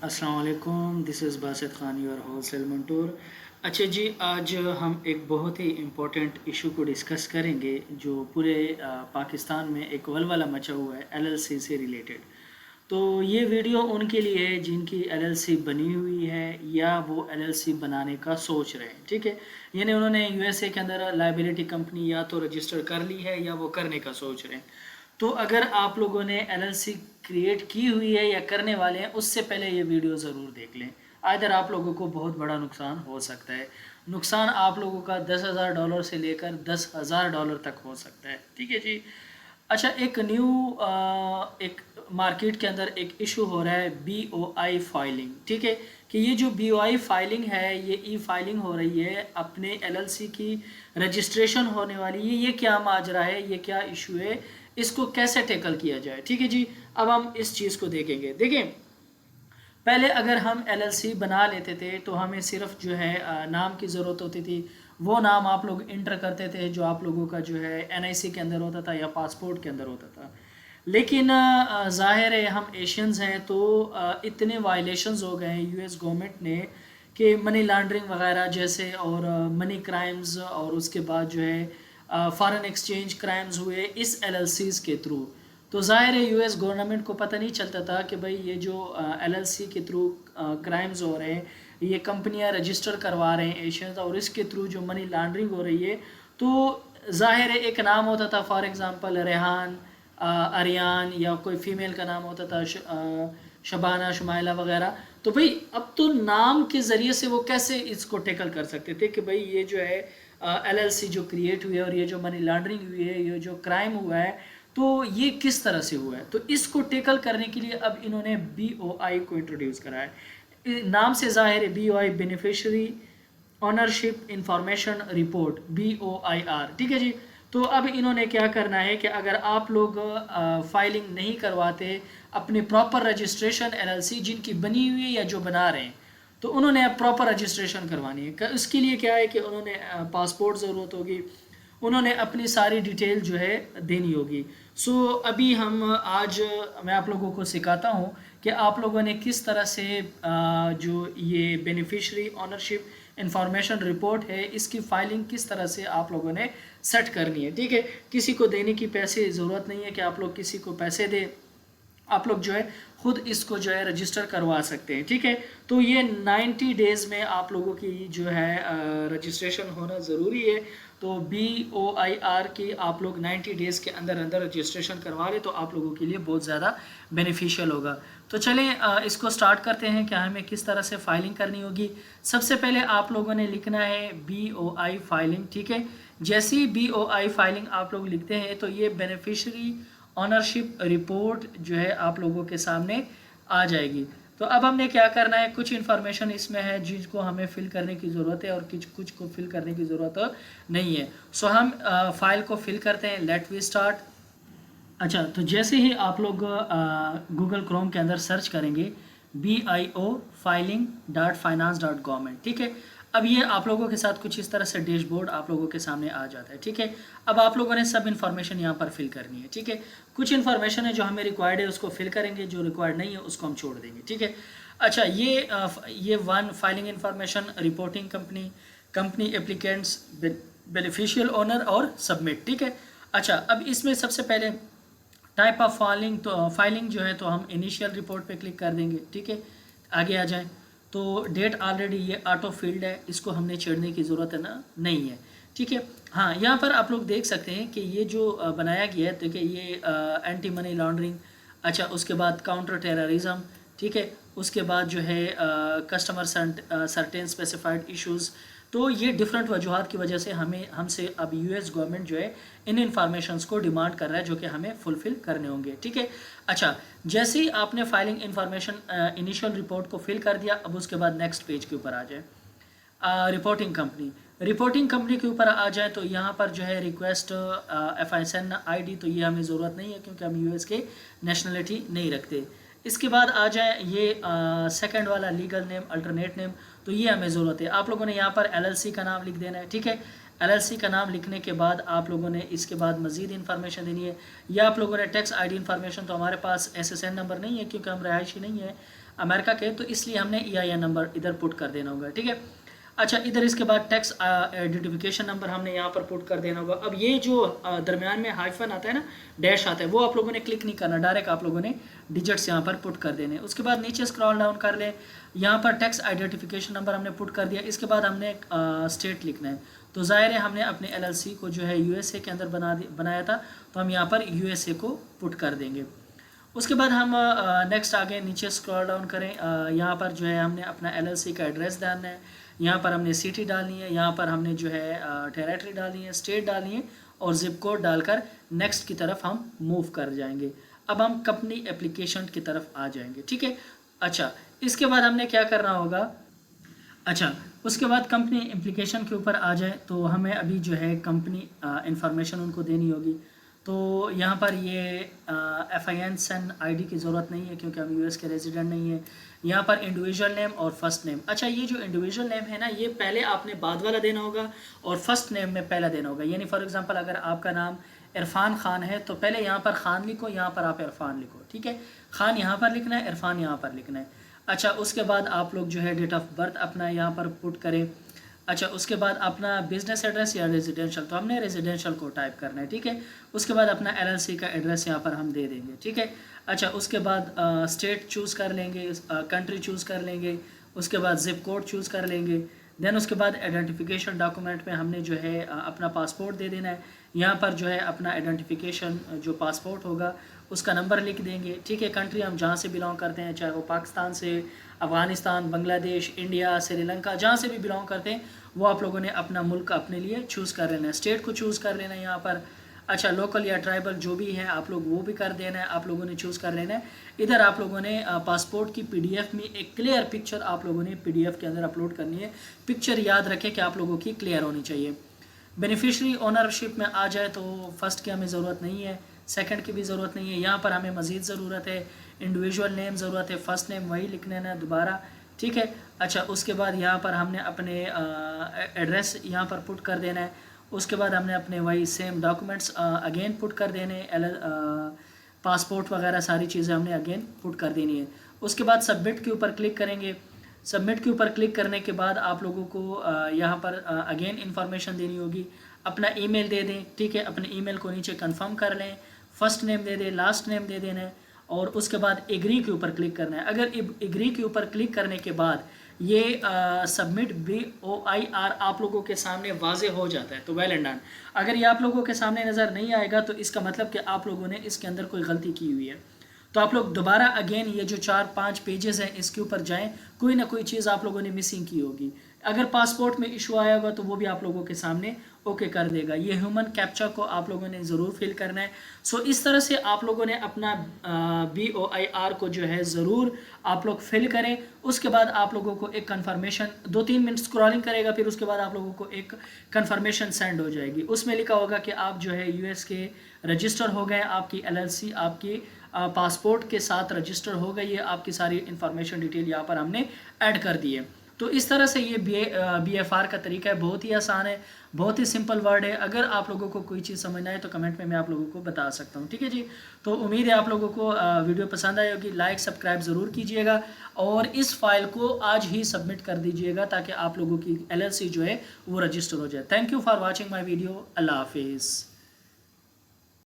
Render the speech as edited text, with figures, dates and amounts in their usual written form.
अस्सलाम वालेकुम, this is Basit Khan your wholesale mentor. अच्छा जी, आज हम एक बहुत ही इम्पोर्टेंट इशू को डिस्कस करेंगे जो पूरे पाकिस्तान में एक वलवला मचा हुआ है एलएलसी से रिलेटेड। तो ये वीडियो उनके लिए है जिनकी एलएलसी बनी हुई है या वो एलएलसी बनाने का सोच रहे हैं, ठीक है। यानी उन्होंने यूएसए के अंदर लाइबिलिटी कंपनी या तो रजिस्टर कर ली है या वो करने का सोच रहे हैं। तो अगर आप लोगों ने एलएलसी क्रिएट की हुई है या करने वाले हैं, उससे पहले ये वीडियो ज़रूर देख लें। आइदर आप लोगों को बहुत बड़ा नुकसान हो सकता है। नुकसान आप लोगों का $10,000 से लेकर $10,000 तक हो सकता है, ठीक है जी। अच्छा, एक मार्केट के अंदर एक इशू हो रहा है BOI फाइलिंग, ठीक है। कि ये जो BOI फाइलिंग है, ये ई फाइलिंग हो रही है अपने एलएलसी की रजिस्ट्रेशन होने वाली है। ये क्या माजरा है, ये क्या इशू है, इसको कैसे टैकल किया जाए, ठीक है जी। अब हम इस चीज़ को देखेंगे। देखें, पहले अगर हम एलएलसी बना लेते थे तो हमें सिर्फ जो है नाम की ज़रूरत होती थी। वो नाम आप लोग इंटर करते थे जो आप लोगों का जो है एनआईसी के अंदर होता था या पासपोर्ट के अंदर होता था। लेकिन ज़ाहिर है हम एशियंस हैं, तो इतने वायलेशंस हो गए हैं यूएस गवर्नमेंट ने कि मनी लॉन्ड्रिंग वगैरह जैसे, और मनी क्राइम्स, और उसके बाद जो है फॉरेन एक्सचेंज क्राइम्स हुए इस एलएलसीज़ के थ्रू। तो ज़ाहिर है यूएस गवर्नमेंट को पता नहीं चलता था कि भाई ये जो एलएलसी के थ्रू क्राइम्स हो रहे हैं, ये कंपनियां रजिस्टर करवा रहे हैं एशियंस, और इसके थ्रू जो मनी लॉन्ड्रिंग हो रही है। तो ज़ाहिर है एक नाम होता था, फॉर एग्ज़ाम्पल रेहान, आर्यान, या कोई फीमेल का नाम होता था शबाना, शुमाइला वगैरह। तो भाई अब तो नाम के ज़रिए से वो कैसे इसको टैकल कर सकते थे कि भाई ये जो है एलएलसी जो क्रिएट हुई है और ये जो मनी लॉन्ड्रिंग हुई है, ये जो क्राइम हुआ है, तो ये किस तरह से हुआ है। तो इसको टैकल करने के लिए अब इन्होंने BOI को इंट्रोड्यूस करा है। नाम से जाहिर है BOI beneficiary ownership information report, BOIR, ठीक है जी। तो अब इन्होंने क्या करना है कि अगर आप लोग फाइलिंग नहीं करवाते अपने प्रॉपर रजिस्ट्रेशन एलएलसी जिनकी बनी हुई है या जो बना रहे हैं, तो उन्होंने अब प्रॉपर रजिस्ट्रेशन करवानी है। इसके लिए क्या है कि उन्होंने पासपोर्ट ज़रूरत होगी, उन्होंने अपनी सारी डिटेल जो है देनी होगी। सो अभी हम आज मैं आप लोगों को सिखाता हूँ कि आप लोगों ने किस तरह से जो ये बेनिफिशरी ऑनरशिप इंफॉर्मेशन रिपोर्ट है, इसकी फाइलिंग किस तरह से आप लोगों ने सेट करनी है, ठीक है। किसी को देने की पैसे ज़रूरत नहीं है कि आप लोग किसी को पैसे दें, आप लोग जो है खुद इसको जो है रजिस्टर करवा सकते हैं, ठीक है। तो ये 90 डेज़ में आप लोगों की जो है रजिस्ट्रेशन होना ज़रूरी है। तो BOIR की आप लोग 90 डेज़ के अंदर अंदर रजिस्ट्रेशन करवा लें तो आप लोगों के लिए बहुत ज़्यादा बेनिफिशियल होगा। तो चलें इसको स्टार्ट करते हैं कि हमें किस तरह से फाइलिंग करनी होगी। सबसे पहले आप लोगों ने लिखना है BOI फाइलिंग, ठीक है। जैसे ही BOI फाइलिंग आप लोग लिखते हैं तो ये बेनिफिशरी ऑनरशिप रिपोर्ट जो है आप लोगों के सामने आ जाएगी। तो अब हमने क्या करना है, कुछ इन्फॉर्मेशन इसमें है जिसको हमें फिल करने की ज़रूरत है और कुछ को फिल करने की ज़रूरत नहीं है। सो हम फाइल को फिल करते हैं। Let we start. अच्छा, तो जैसे ही आप लोग गूगल क्रोम के अंदर सर्च करेंगे BIO filing.finance.government, ठीक है। अब ये आप लोगों के साथ कुछ इस तरह से डैशबोर्ड आप लोगों के सामने आ जाता है, ठीक है। अब आप लोगों ने सब इन्फॉर्मेशन यहाँ पर फिल करनी है, ठीक है। कुछ इन्फॉर्मेशन है जो हमें रिक्वायर्ड है उसको फिल करेंगे, जो रिक्वायर्ड नहीं है उसको हम छोड़ देंगे, ठीक है। अच्छा, ये one filing information, reporting company, company applicants, beneficial owner और सबमिट, ठीक है। अच्छा, अब इसमें सबसे पहले टाइप ऑफ फाइलिंग, तो फाइलिंग जो है तो हम इनिशियल रिपोर्ट पे क्लिक कर देंगे, ठीक है। आगे आ जाएं तो डेट ऑलरेडी ये ऑटो फील्ड है, इसको हमने छेड़ने की ज़रूरत है ना, नहीं है, ठीक है। हाँ, यहाँ पर आप लोग देख सकते हैं कि ये जो बनाया गया है, देखिए ये एंटी मनी लॉन्ड्रिंग, अच्छा उसके बाद काउंटर टेररिज्म, ठीक है। उसके बाद जो है कस्टमर सर्टेन स्पेसिफाइड इश्यूज़। तो ये डिफरेंट वजूहात की वजह से हमसे अब यूएस गवर्नमेंट जो है इन इन्फॉर्मेशंस को डिमांड कर रहा है जो कि हमें फुलफिल करने होंगे, ठीक है। अच्छा, जैसे ही आपने फाइलिंग इन्फॉर्मेशन इनिशियल रिपोर्ट को फिल कर दिया, अब उसके बाद नेक्स्ट पेज के ऊपर आ जाए। रिपोर्टिंग कंपनी, रिपोर्टिंग कंपनी के ऊपर आ जाए तो यहाँ पर जो है रिक्वेस्ट FIN ID, तो ये हमें ज़रूरत नहीं है क्योंकि हम यूएस के नेशनलिटी नहीं रखते। इसके बाद आ जाए ये सेकंड वाला लीगल नेम, अल्टरनेट नेम, तो ये हमें ज़रूरत है। आप लोगों ने यहाँ पर LLC का नाम लिख देना है, ठीक है। LLC का नाम लिखने के बाद आप लोगों ने इसके बाद मज़ीद इन्फॉर्मेशन देनी है, या आप लोगों ने टैक्स ID इन्फॉर्मेशन, तो हमारे पास SSN नंबर नहीं है क्योंकि हम रहायशी नहीं है अमेरिका के, तो इसलिए हमने EIN नंबर इधर पुट कर देना होगा, ठीक है। अच्छा, इधर इसके बाद टैक्स आइडेंटिफिकेशन नंबर हमने यहाँ पर पुट कर देना होगा। अब ये जो दरमियान में हाइफन आता है ना, डैश आता है, वो आप लोगों ने क्लिक नहीं करना, डायरेक्ट आप लोगों ने डिजिट्स यहाँ पर पुट कर देने। उसके बाद नीचे स्क्रॉल डाउन कर ले, यहाँ पर टैक्स आइडेंटिफिकेशन नंबर हमने पुट कर दिया। इसके बाद हमने स्टेट लिखना है, तो ज़ाहिर है हमने अपने LLC को जो है USA के अंदर बनाया था, तो हम यहाँ पर USA को पुट कर देंगे। उसके बाद हम नेक्स्ट आगे नीचे स्क्रॉल डाउन करें, यहाँ पर जो है हमने अपना LLC का एड्रेस डालना है, यहाँ पर हमने सिटी डालनी है, यहाँ पर हमने जो है टेरेटरी डालनी है, स्टेट डालनी है, और जिप कोड डालकर नेक्स्ट की तरफ हम मूव कर जाएंगे। अब हम कंपनी एप्लीकेशन की तरफ आ जाएंगे, ठीक है। अच्छा, इसके बाद हमने क्या करना होगा, अच्छा उसके बाद कंपनी एप्लीकेशन के ऊपर आ जाए तो हमें अभी जो है कंपनी इंफॉर्मेशन उनको देनी होगी। तो यहाँ पर ये FIN SIN ID की ज़रूरत नहीं है क्योंकि हम US के रेजिडेंट नहीं है। यहाँ पर इंडिविजुअल नेम और फर्स्ट नेम, अच्छा ये जो इंडिविजुअल नेम है ना, ये पहले आपने बाद वाला देना होगा और फर्स्ट नेम में पहला देना होगा। यानी फॉर एग्जांपल अगर आपका नाम इरफान खान है तो पहले यहाँ पर खान लिखो, यहाँ पर आप इरफान लिखो, ठीक है। खान यहाँ पर लिखना है, इरफान यहाँ पर लिखना है। अच्छा, उसके बाद आप लोग जो है डेट ऑफ बर्थ अपना यहाँ पर पुट करें। अच्छा, उसके बाद अपना बिजनेस एड्रेस या रेजिडेंशियल, तो हमने रेजिडेंशियल को टाइप करना है, ठीक है। उसके बाद अपना LLC का एड्रेस यहाँ पर हम दे देंगे, ठीक है। अच्छा, उसके बाद स्टेट चूज़ कर लेंगे, कंट्री चूज़ कर लेंगे, उसके बाद जिप कोड चूज़ कर लेंगे। देन उसके बाद आइडेंटिफिकेशन डॉक्यूमेंट में हमने जो है अपना पासपोर्ट दे देना है। यहाँ पर जो है अपना आइडेंटिफिकेशन जो पासपोर्ट होगा उसका नंबर लिख देंगे, ठीक है। कंट्री हम जहाँ से बिलोंग करते हैं, चाहे वो पाकिस्तान से, अफ़गानिस्तान, बांग्लादेश, इंडिया, श्रीलंका, जहाँ से भी बिलोंग करते हैं वो आप लोगों ने अपना मुल्क अपने लिए चूज़ कर लेना है। स्टेट को चूज़ कर लेना है यहाँ पर। अच्छा, लोकल या ट्राइबल जो भी है आप लोग वो भी कर देना है, आप लोगों ने चूज़ कर लेना है। इधर आप लोगों ने पासपोर्ट की PDF में एक क्लियर पिक्चर आप लोगों ने PDF के अंदर अपलोड करनी है। पिक्चर याद रखें कि आप लोगों की क्लियर होनी चाहिए। बेनिफिशरी ओनरशिप में आ जाए तो फर्स्ट की हमें ज़रूरत नहीं है, सेकंड की भी ज़रूरत नहीं है। यहाँ पर हमें मज़ीद ज़रूरत है, इंडिविजुअल नेम ज़रूरत है, फ़र्स्ट नेम वही लिख लेना दोबारा, ठीक है। अच्छा, उसके बाद यहाँ पर हमने अपने एड्रेस यहाँ पर पुट कर देना है। उसके बाद हमने अपने वही सेम डॉक्यूमेंट्स अगेन पुट कर देने, पासपोर्ट वगैरह सारी चीज़ें हमने अगेन पुट कर देनी है। उसके बाद सबमिट के ऊपर क्लिक करेंगे। सबमिट के ऊपर क्लिक करने के बाद आप लोगों को यहाँ पर अगेन इन्फॉर्मेशन देनी होगी। अपना ईमेल दे दें, ठीक है। अपने ईमेल को नीचे कंफर्म कर लें, फर्स्ट नेम दे दें, लास्ट नेम दे देना है, और उसके बाद एग्री के ऊपर क्लिक करना है। अगर एग्री के ऊपर क्लिक करने के बाद ये सबमिट BOIR आप लोगों के सामने वाजे हो जाता है तो वेल एंड डन। अगर ये आप लोगों के सामने नज़र नहीं आएगा तो इसका मतलब कि आप लोगों ने इसके अंदर कोई गलती की हुई है। तो आप लोग दोबारा अगेन ये जो 4-5 पेजेस हैं इसके ऊपर जाएं, कोई ना कोई चीज़ आप लोगों ने मिसिंग की होगी। अगर पासपोर्ट में इशू आया होगा तो वो भी आप लोगों के सामने ओके कर देगा। ये ह्यूमन कैप्चा को आप लोगों ने ज़रूर फिल करना है। सो इस तरह से आप लोगों ने अपना BOIR को जो है ज़रूर आप लोग फिल करें। उसके बाद आप लोगों को एक कन्फर्मेशन 2-3 मिनट स्क्रॉलिंग करेगा, फिर उसके बाद आप लोगों को एक कन्फर्मेशन सेंड हो जाएगी। उसमें लिखा होगा कि आप जो है US के रजिस्टर हो गए, आपकी LLC आपकी पासपोर्ट के साथ रजिस्टर हो गई है, आपकी सारी इन्फॉर्मेशन डिटेल यहाँ पर हमने ऐड कर दी है। तो इस तरह से ये BFR का तरीका है, बहुत ही आसान है, बहुत ही सिंपल वर्ड है। अगर आप लोगों को कोई चीज़ समझना है तो कमेंट में मैं आप लोगों को बता सकता हूँ, ठीक है जी। तो उम्मीद है आप लोगों को वीडियो पसंद आई होगी। लाइक सब्सक्राइब ज़रूर कीजिएगा और इस फाइल को आज ही सबमिट कर दीजिएगा ताकि आप लोगों की LLC जो है वो रजिस्टर हो जाए। Thank you for watching my video. अल्लाह हाफिज़।